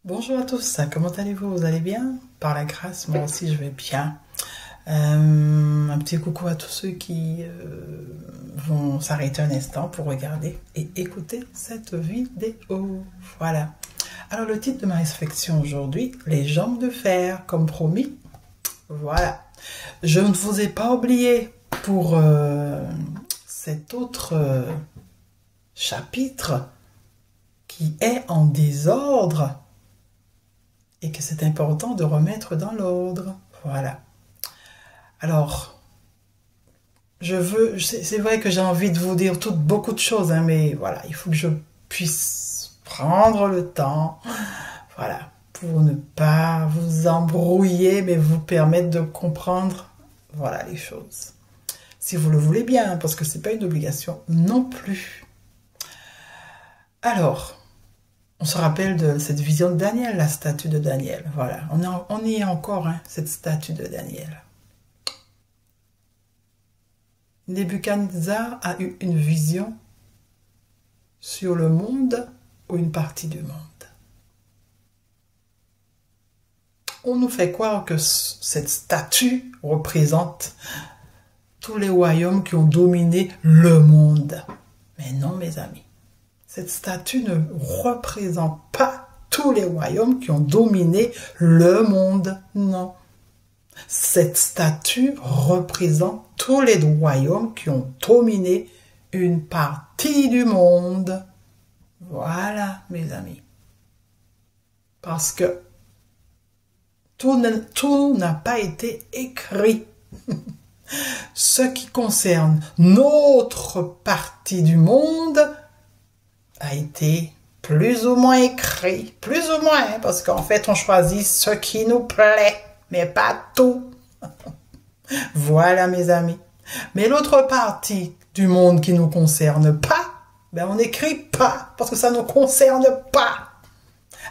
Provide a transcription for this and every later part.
Bonjour à tous, comment allez-vous? Vous allez bien? Par la grâce, moi aussi je vais bien. Un petit coucou à tous ceux qui vont s'arrêter un instant pour regarder et écouter cette vidéo. Voilà. Alors le titre de ma réflexion aujourd'hui, les jambes de fer, comme promis. Voilà. Je ne vous ai pas oublié pour cet autre chapitre qui est en désordre et que c'est important de remettre dans l'ordre. Voilà. Alors, c'est vrai que j'ai envie de vous dire beaucoup de choses, hein, mais voilà, il faut que je puisse prendre le temps, voilà, pour ne pas vous embrouiller, mais vous permettre de comprendre, voilà, les choses. Si vous le voulez bien, parce que c'est pas une obligation non plus. Alors, on se rappelle de cette vision de Daniel, la statue de Daniel. Voilà, on y est encore, hein, cette statue de Daniel. Nebuchadnezzar a eu une vision sur le monde ou une partie du monde. On nous fait croire que cette statue représente tous les royaumes qui ont dominé le monde. Mais non, mes amis. Cette statue ne représente pas tous les royaumes qui ont dominé le monde. Non. Cette statue représente tous les royaumes qui ont dominé une partie du monde. Voilà, mes amis. Parce que tout n'a pas été écrit. Ce qui concerne notre partie du monde a été plus ou moins écrit. Plus ou moins, parce qu'en fait, on choisit ce qui nous plaît, mais pas tout. Voilà, mes amis. Mais l'autre partie du monde qui ne nous concerne pas, ben on n'écrit pas, parce que ça ne nous concerne pas.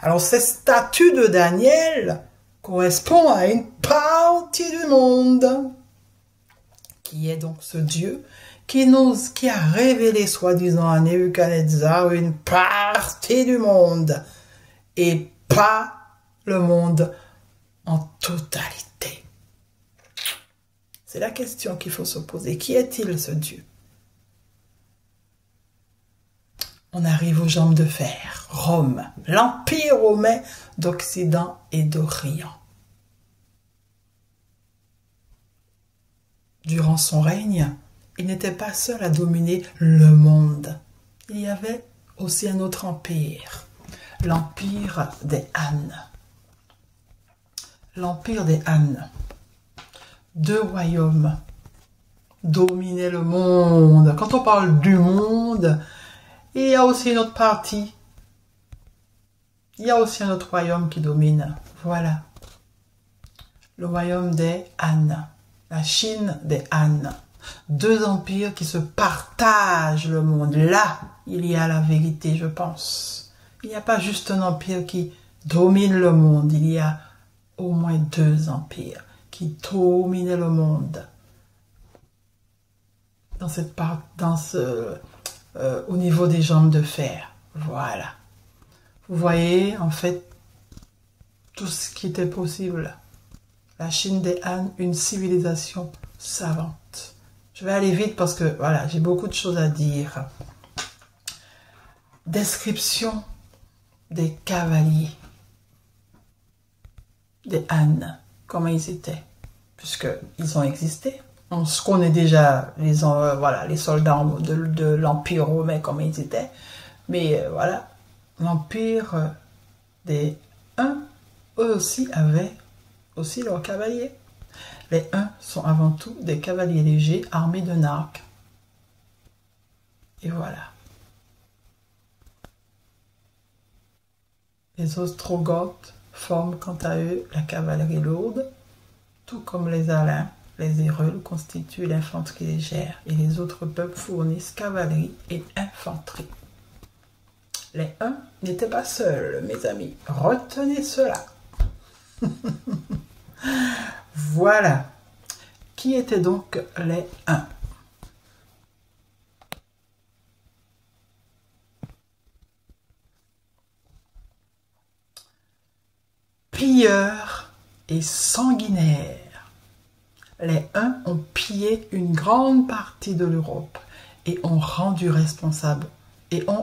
Alors, cette statue de Daniel correspond à une partie du monde, qui est donc ce Dieu qui a révélé, soi-disant, à Nebuchadnezzar une partie du monde, et pas le monde en totalité. C'est la question qu'il faut se poser. Qui est-il, ce Dieu? On arrive aux jambes de fer. Rome, l'Empire romain d'Occident et d'Orient. Durant son règne, il n'était pas seul à dominer le monde. Il y avait aussi un autre empire, l'Empire des Han. L'Empire des Han. Deux royaumes dominaient le monde. Quand on parle du monde, il y a aussi une autre partie. Il y a aussi un autre royaume qui domine. Voilà. Le royaume des Han. La Chine des Han. Deux empires qui se partagent le monde. Là, il y a la vérité, je pense. Il n'y a pas juste un empire qui domine le monde. Il y a au moins deux empires qui dominent le monde. Au niveau des jambes de fer. Voilà. Vous voyez, en fait, tout ce qui était possible. La Chine des Han, une civilisation savante. Je vais aller vite parce que, voilà, j'ai beaucoup de choses à dire. Description des cavaliers des Han, comment ils étaient, puisqu'ils ont existé. On se connaît déjà les soldats de l'Empire romain, comment ils étaient. Mais voilà, l'Empire des Huns, eux aussi, avaient aussi leurs cavaliers. Les Huns sont avant tout des cavaliers légers armés d'un arc. Et voilà. Les Ostrogoths forment quant à eux la cavalerie lourde, tout comme les Alains, les Hérules constituent l'infanterie légère et les autres peuples fournissent cavalerie et infanterie. Les Huns n'étaient pas seuls, mes amis. Retenez cela. Voilà. Qui étaient donc les Huns? pilleurs et sanguinaires. Les Huns ont pillé une grande partie de l'Europe et ont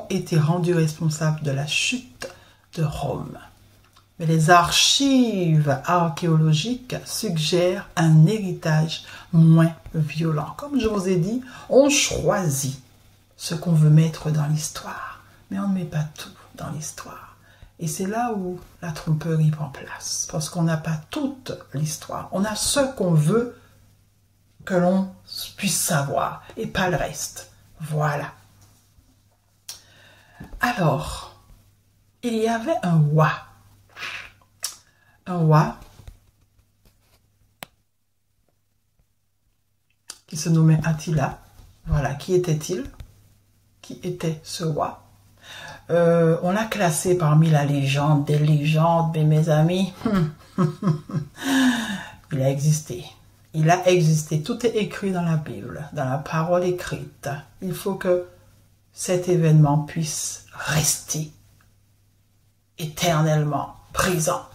été rendus responsables de la chute de Rome. Mais les archives archéologiques suggèrent un héritage moins violent. Comme je vous ai dit, on choisit ce qu'on veut mettre dans l'histoire, mais on ne met pas tout dans l'histoire. Et c'est là où la tromperie prend place, parce qu'on n'a pas toute l'histoire. On a ce qu'on veut que l'on puisse savoir, et pas le reste. Voilà. Alors, il y avait un roi. Un roi qui se nommait Attila. Voilà, qui était-il? Qui était ce roi? On l'a classé parmi la légende des légendes, mais mes amis, il a existé. Il a existé. Tout est écrit dans la Bible, dans la parole écrite. Il faut que cet événement puisse rester éternellement présent.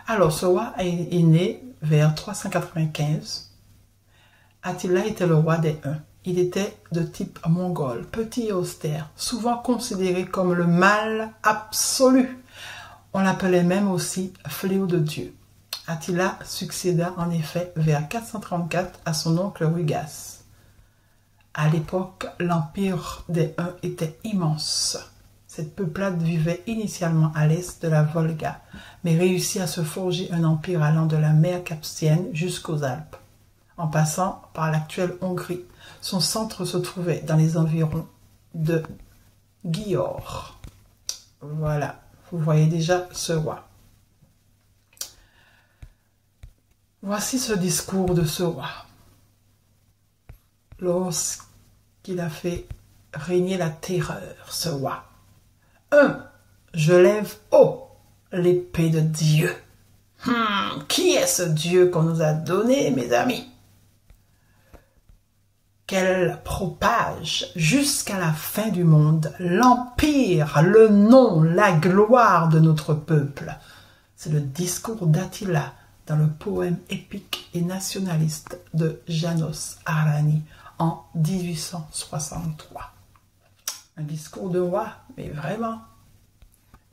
Alors, ce roi est né vers 395. Attila était le roi des Huns. Il était de type mongol, petit et austère, souvent considéré comme le mal absolu. On l'appelait même aussi fléau de Dieu. Attila succéda en effet vers 434 à son oncle Rugas. À l'époque, l'empire des Huns était immense. Cette peuplade vivait initialement à l'est de la Volga, mais réussit à se forger un empire allant de la mer Caspienne jusqu'aux Alpes, en passant par l'actuelle Hongrie. Son centre se trouvait dans les environs de Győr. Voilà, vous voyez déjà ce roi. Voici ce discours de ce roi. Lorsqu'il a fait régner la terreur, ce roi. Je lève haut l'épée de Dieu. Qui est ce Dieu qu'on nous a donné, mes amis? Qu'elle propage jusqu'à la fin du monde l'empire, le nom, la gloire de notre peuple. C'est le discours d'Attila dans le poème épique et nationaliste de János Arany en 1863. Un discours de roi, mais vraiment.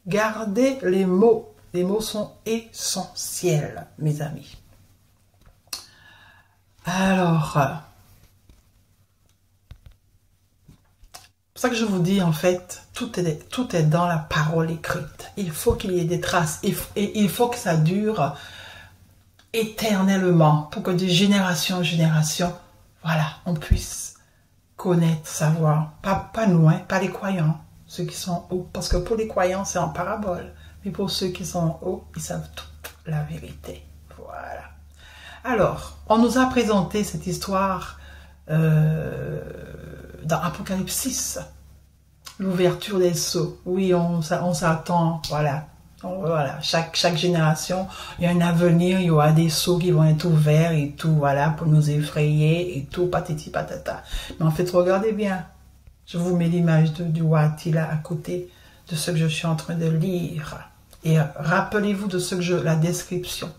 Gardez les mots. Les mots sont essentiels, mes amis. Alors, c'est pour ça que je vous dis, en fait, tout est dans la parole écrite. Il faut qu'il y ait des traces. Et il faut que ça dure éternellement pour que de génération en génération, voilà, on puisse connaître, savoir. Pas nous, hein, pas les croyants, ceux qui sont hauts. Parce que pour les croyants, c'est en parabole. Mais pour ceux qui sont hauts, ils savent toute la vérité. Voilà. Alors, on nous a présenté cette histoire dans Apocalypse 6, l'ouverture des sceaux. Oui, on s'attend, voilà. Voilà, chaque génération, il y a un avenir, il y aura des sceaux qui vont être ouverts et tout, voilà, pour nous effrayer et tout, patati patata. Mais en fait, regardez bien. Je vous mets l'image du roi Attila à côté de ce que je suis en train de lire. Et rappelez-vous de la description.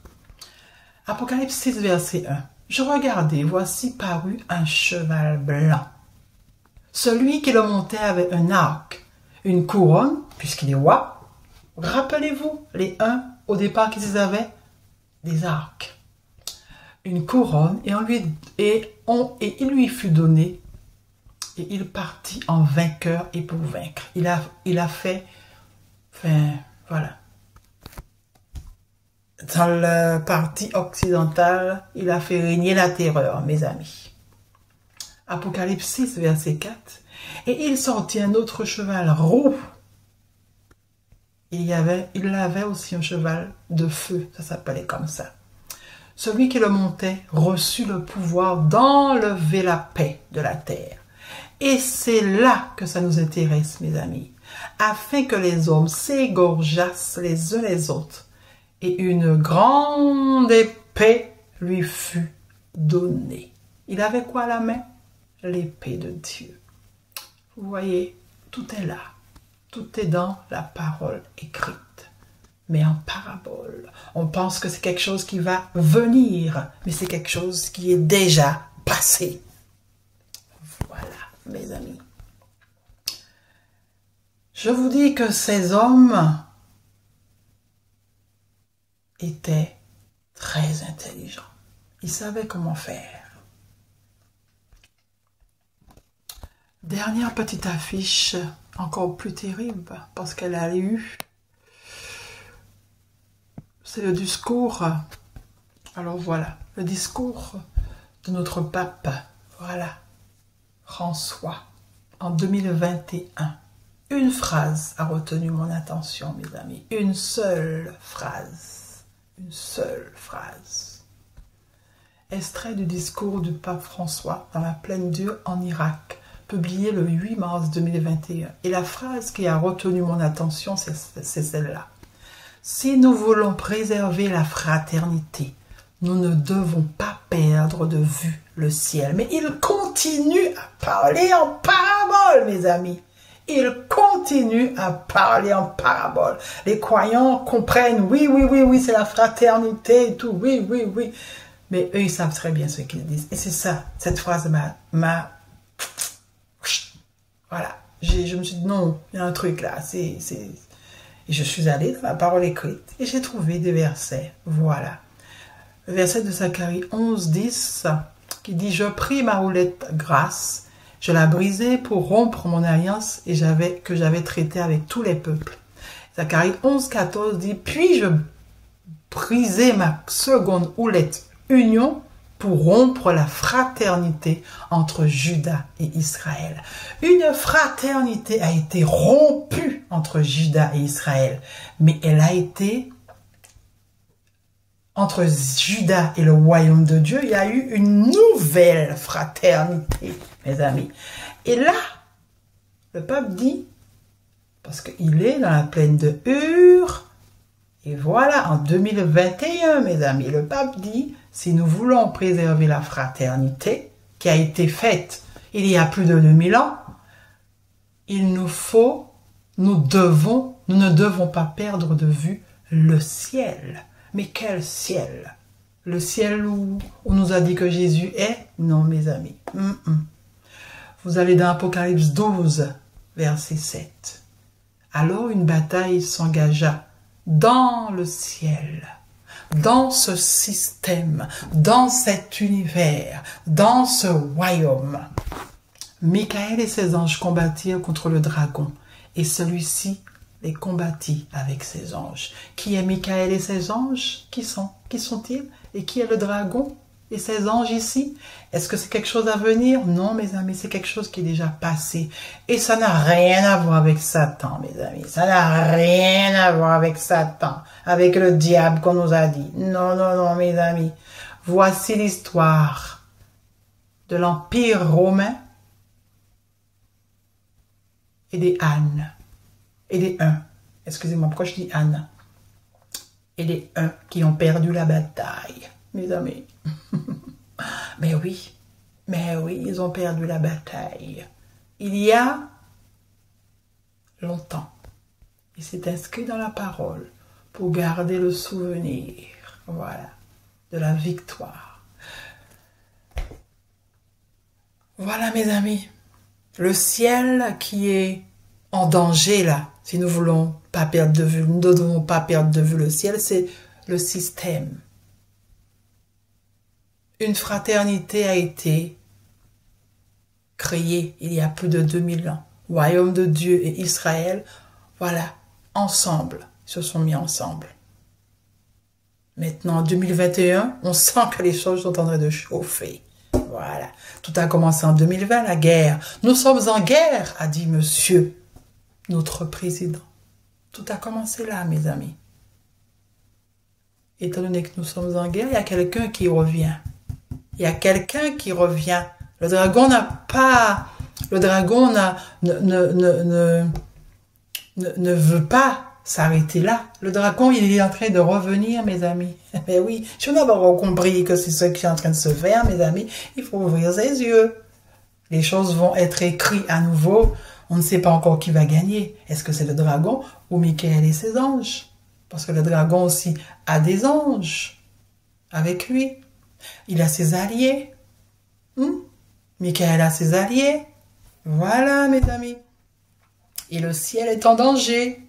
Apocalypse 6, verset 1. Je regardais, voici parut un cheval blanc. Celui qui le montait avait un arc, une couronne, puisqu'il est roi. Rappelez-vous, les Huns, au départ, qu'ils avaient des arcs. Une couronne, et il lui fut donné, et il partit en vainqueur et pour vaincre. Il a fait, enfin, voilà. Dans la partie occidentale, il a fait régner la terreur, mes amis. Apocalypse 6, verset 4. Et il sortit un autre cheval roux. Il avait aussi un cheval de feu, ça s'appelait comme ça. Celui qui le montait reçut le pouvoir d'enlever la paix de la terre. Et c'est là que ça nous intéresse, mes amis, afin que les hommes s'égorgeassent les uns les autres, et une grande épée lui fut donnée. Il avait quoi à la main? L'épée de Dieu. Vous voyez, tout est là. Tout est dans la parole écrite. mais en parabole. On pense que c'est quelque chose qui va venir, mais c'est quelque chose qui est déjà passé. Voilà, mes amis. Je vous dis que ces hommes étaient très intelligents. Ils savaient comment faire. Dernière petite affiche, encore plus terrible, parce qu'elle a eu... C'est le discours. Alors voilà, le discours de notre pape. Voilà, François, en 2021. Une phrase a retenu mon attention, mes amis. Une seule phrase. Une seule phrase. Extrait du discours du pape François dans la plaine d'Ur en Irak, publié le 8 mars 2021. Et la phrase qui a retenu mon attention, c'est celle-là. Si nous voulons préserver la fraternité, nous ne devons pas perdre de vue le ciel. Mais il continue à parler en parabole, mes amis. Il continue à parler en parabole. Les croyants comprennent, oui, oui, oui, oui, c'est la fraternité et tout, oui, oui, oui. Mais eux, ils savent très bien ce qu'ils disent. Et c'est ça, cette phrase m'a... Voilà. Je me suis dit, non, il y a un truc là, Et je suis allée dans la parole écrite et j'ai trouvé des versets. Voilà. Le verset de Zacharie 11, 10 qui dit « Je pris ma houlette grasse, je la brisai pour rompre mon alliance et que j'avais traité avec tous les peuples. » Zacharie 11, 14 dit « Puis je brisai ma seconde houlette union pour rompre la fraternité entre Juda et Israël. » Une fraternité a été rompue entre Juda et Israël, mais elle a été entre Juda et le royaume de Dieu. Il y a eu une nouvelle fraternité, mes amis. Et là, le pape dit, parce qu'il est dans la plaine de Ur, et voilà, en 2021, mes amis, le pape dit, si nous voulons préserver la fraternité qui a été faite il y a plus de 2000 ans, nous ne devons pas perdre de vue le ciel. Mais quel ciel? Le ciel où on nous a dit que Jésus est? Non, mes amis. Vous allez dans Apocalypse 12, verset 7. Alors une bataille s'engagea dans le ciel, dans ce système, dans cet univers, dans ce royaume. Michael et ses anges combattirent contre le dragon, et celui-ci les combattit avec ses anges. Qui est Michael et ses anges? Qui sont-ils? Et qui est le dragon et ses anges ici? Est-ce que c'est quelque chose à venir? Non, mes amis, c'est quelque chose qui est déjà passé. Et ça n'a rien à voir avec Satan, mes amis. Ça n'a rien à voir avec Satan, avec le diable qu'on nous a dit. Non, non, non, mes amis. Voici l'histoire de l'Empire romain et des ânes. Et des uns. Excusez-moi, pourquoi je dis ânes? Et des uns qui ont perdu la bataille, mes amis. Mais oui, ils ont perdu la bataille. Il y a longtemps, il s'est inscrit dans la parole pour garder le souvenir, voilà, de la victoire. Voilà, mes amis, le ciel qui est en danger là, si nous voulons pas perdre de vue, nous ne devons pas perdre de vue le ciel, c'est le système. Une fraternité a été créée il y a plus de 2000 ans. Royaume de Dieu et Israël, voilà, ensemble, ils se sont mis ensemble. Maintenant, en 2021, on sent que les choses sont en train de chauffer. Voilà, tout a commencé en 2020, la guerre. Nous sommes en guerre, a dit monsieur, notre président. Tout a commencé là, mes amis. Étant donné que nous sommes en guerre, il y a quelqu'un qui revient. Il y a quelqu'un qui revient. Le dragon ne veut pas s'arrêter là. Le dragon, il est en train de revenir, mes amis. Mais oui, je n'ai pas compris que c'est ce qui est en train de se faire, mes amis. Il faut ouvrir ses yeux. Les choses vont être écrites à nouveau. On ne sait pas encore qui va gagner. Est-ce que c'est le dragon ou Michael et ses anges? Parce que le dragon aussi a des anges avec lui. Il a ses alliés. Michael a ses alliés. Voilà, mes amis. Et le ciel est en danger.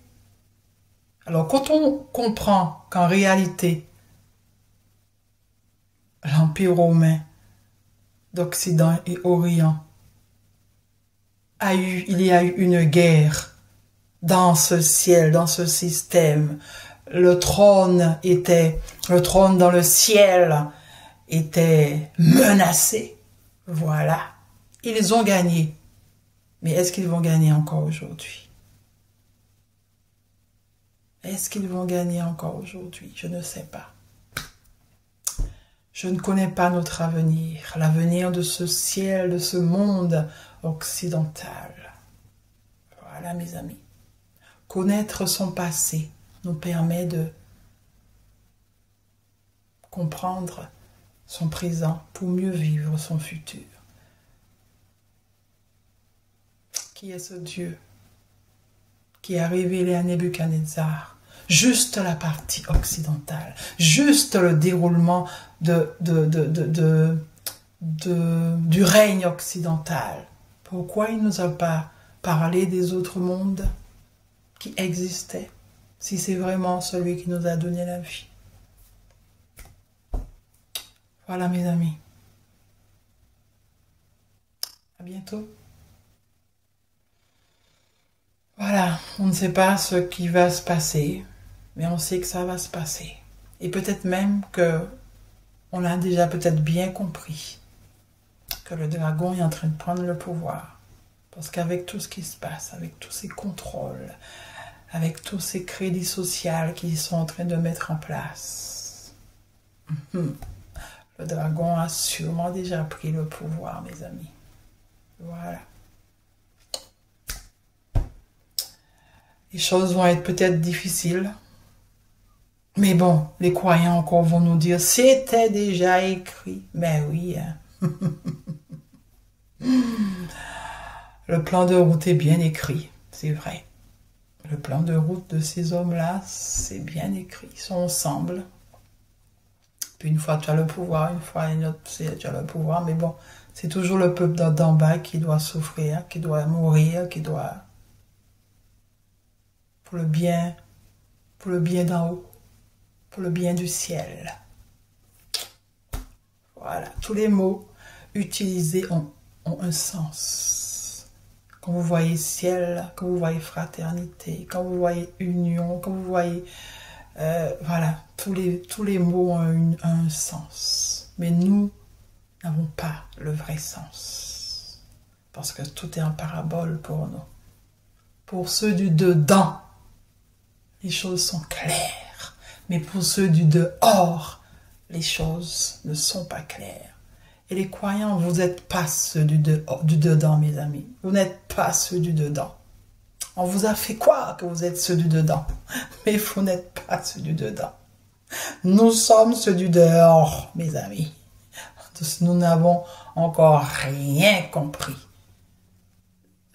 Alors, quand on comprend qu'en réalité, l'Empire romain d'Occident et Orient il y a eu une guerre dans ce ciel, dans ce système. Le trône dans le ciel était menacé. Voilà. Ils ont gagné. Mais est-ce qu'ils vont gagner encore aujourd'hui? Est-ce qu'ils vont gagner encore aujourd'hui? Je ne sais pas. Je ne connais pas notre avenir, l'avenir de ce ciel, de ce monde occidental. Voilà, mes amis. Connaître son passé nous permet de comprendre son présent pour mieux vivre son futur. Qui est ce Dieu qui a révélé à Nebuchadnezzar juste la partie occidentale, juste le déroulement du règne occidental? Pourquoi il ne nous a pas parlé des autres mondes qui existaient, si c'est vraiment celui qui nous a donné la vie? Voilà, mes amis. À bientôt. Voilà, on ne sait pas ce qui va se passer, mais on sait que ça va se passer. Et peut-être même que on a déjà peut-être bien compris que le dragon est en train de prendre le pouvoir. Parce qu'avec tout ce qui se passe, avec tous ces contrôles, avec tous ces crédits sociaux qu'ils sont en train de mettre en place, le dragon a sûrement déjà pris le pouvoir, mes amis. Voilà. Les choses vont être peut-être difficiles. Mais bon, les croyants encore vont nous dire, c'était déjà écrit. Mais oui. Hein. Le plan de route est bien écrit, c'est vrai. Le plan de route de ces hommes-là, c'est bien écrit. Ils sont ensemble. Puis une fois tu as le pouvoir, une fois une autre, tu as le pouvoir. Mais bon, c'est toujours le peuple d'en bas qui doit souffrir, qui doit mourir, qui doit... pour le bien d'en haut, pour le bien du ciel. Voilà, tous les mots utilisés ont un sens. Quand vous voyez ciel, quand vous voyez fraternité, quand vous voyez union, quand vous voyez... voilà, tous les mots ont un sens. Mais nous n'avons pas le vrai sens. Parce que tout est en parabole pour nous. Pour ceux du dedans, les choses sont claires. Mais pour ceux du dehors, les choses ne sont pas claires. Et les croyants, vous n'êtes pas ceux du dedans, mes amis. Vous n'êtes pas ceux du dedans. On vous a fait croire que vous êtes ceux du dedans. Mais vous n'êtes pas ceux du dedans. Nous sommes ceux du dehors, mes amis. Nous n'avons encore rien compris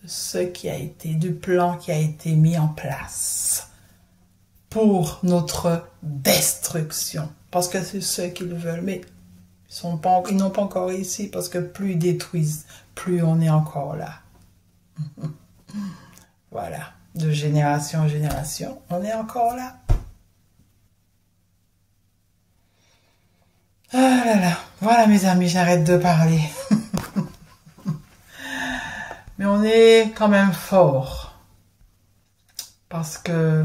de ce qui a été, du plan qui a été mis en place pour notre destruction. Parce que c'est ce qu'ils veulent. Mais ils n'ont pas encore réussi parce que plus ils détruisent, plus on est encore là. Voilà. De génération en génération, on est encore là. Ah là là. Voilà, mes amis, j'arrête de parler. Mais on est quand même fort. Parce que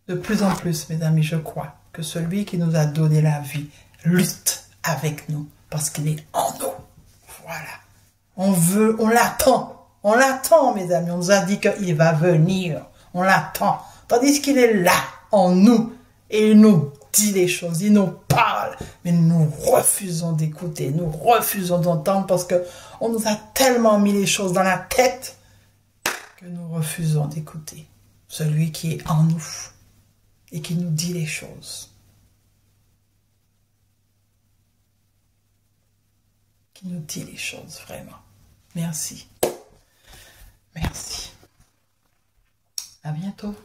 de plus en plus, mes amis, je crois que celui qui nous a donné la vie lutte avec nous parce qu'il est en nous. Voilà. On l'attend. On l'attend, mes amis. On nous a dit qu'il va venir. On l'attend. Tandis qu'il est là, en nous. Et il nous dit les choses. Il nous parle. Mais nous refusons d'écouter. Nous refusons d'entendre parce que on nous a tellement mis les choses dans la tête que nous refusons d'écouter celui qui est en nous et qui nous dit les choses. Qui nous dit les choses, vraiment. Merci. Merci. À bientôt.